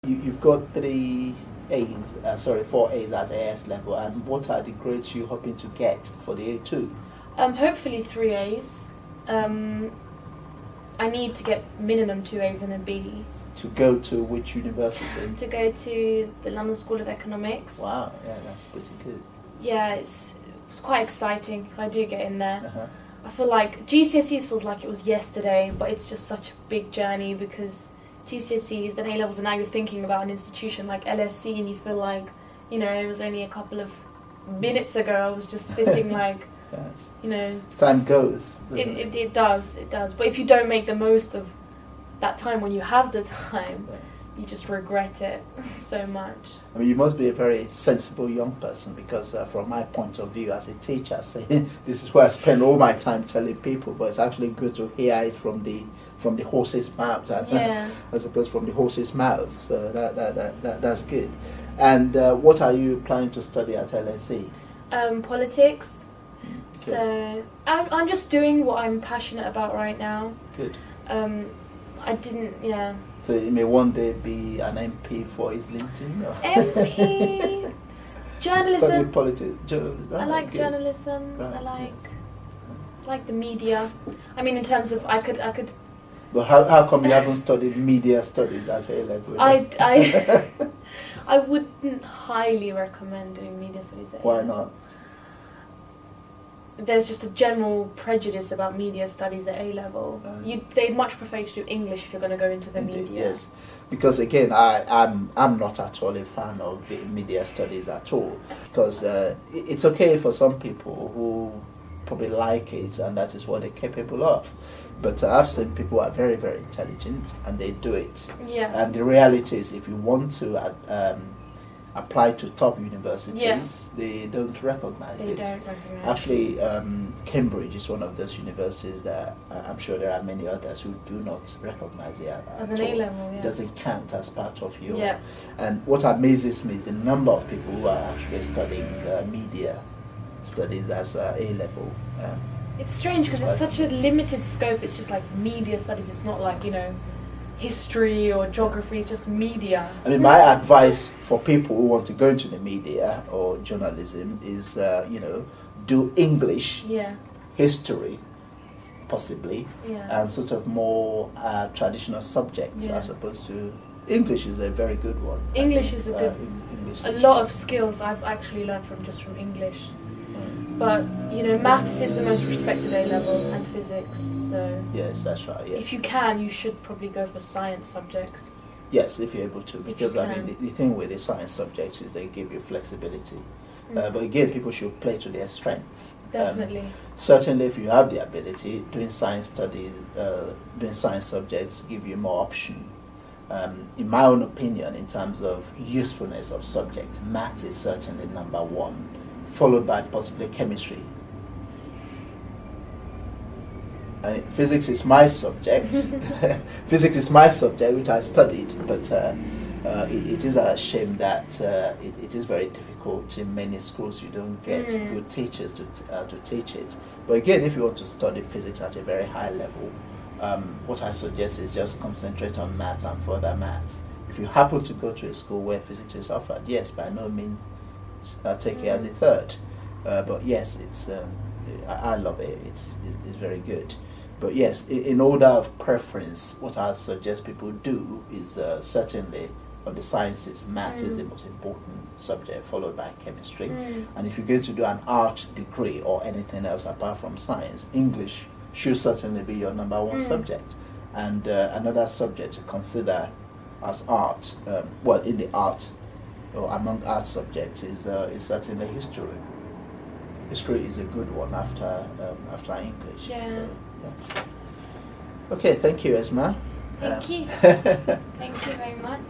You've got 4 A's at AS level, and what are the grades you're hoping to get for the A2? Hopefully 3 A's. I need to get minimum 2 A's and a B. To go to which university? To go to the London School of Economics. Wow, yeah, that's pretty good. Yeah, it's quite exciting if I do get in there. I feel like GCSEs feels like it was yesterday, but it's just such a big journey because GCSEs, then A-levels, and now you're thinking about an institution like LSE and you feel like, you know, it was only a couple of minutes ago I was just sitting like, yes. you know. Time goes. It does. But if you don't make the most of that time when you have the time, yes, you just regret it so much. I mean, you must be a very sensible young person because from my point of view as a teacher, this is where I spend all my time telling people, but it's actually good to hear it from the horse's mouth, yeah, as opposed from the horse's mouth. So that's good. And what are you planning to study at LSE? Politics. Okay. So I'm just doing what I'm passionate about right now. Good. Yeah. So you may one day be an MP for Islington? Or MP, journalism. Study politics. Journalism. I like journalism. Right, I yes. like the media. I mean, in terms of I could. But how come you haven't studied media studies at A level? I wouldn't highly recommend doing media studies at A level. Why not? There's just a general prejudice about media studies at A level. They'd much prefer you to do English if you're going to go into the Indeed, media. yes, because again, I'm not at all a fan of the media studies at all. Because it's okay for some people who probably like it and that is what they're capable of. But I've seen people who are very, very intelligent and they do it. Yeah. And the reality is, if you want to apply to top universities, yeah, they don't recognize it. They don't recognize. Actually, Cambridge is one of those universities that I'm sure there are many others who do not recognize it as an A-level. Yeah. It doesn't count as part of your. Yeah. And what amazes me is the number of people who are actually studying media studies as A-level. It's strange because it's such a limited scope. It's just like media studies. It's not like, you know, history or geography. It's just media. I mean, my advice for people who want to go into the media or journalism is, you know, do English, yeah, history, possibly, yeah, and sort of more traditional subjects, yeah, as opposed to English is a very good one. English is a good. A lot of skills I've actually learned from English. But, you know, maths is the most respected A-level and physics, so... Yes, that's right, yes. If you can, you should probably go for science subjects. Yes, if you're able to, because, I mean, the thing with the science subjects is they give you flexibility. But again, people should play to their strengths. Definitely. Certainly, if you have the ability, doing science studies, doing science subjects give you more option. In my own opinion, in terms of usefulness of subject, math is certainly number one, followed by possibly chemistry. Physics is my subject. Physics is my subject, which I studied, but it is a shame that it is very difficult. In many schools, you don't get good teachers to teach it. But again, if you want to study physics at a very high level, what I suggest is just concentrate on maths and further maths. If you happen to go to a school where physics is offered, yes, by no means take it as a third. But yes, it's I love it. It's very good. But yes, in order of preference, what I suggest people do is certainly on the sciences, maths is the most important subject, followed by chemistry. And if you're going to do an art degree or anything else apart from science, English should certainly be your number one subject. And another subject to consider as art, well, in the art or among art subjects is certainly history. History is a good one after English. Yeah. So, yeah. Okay, thank you, Esma. Thank you. Thank you very much.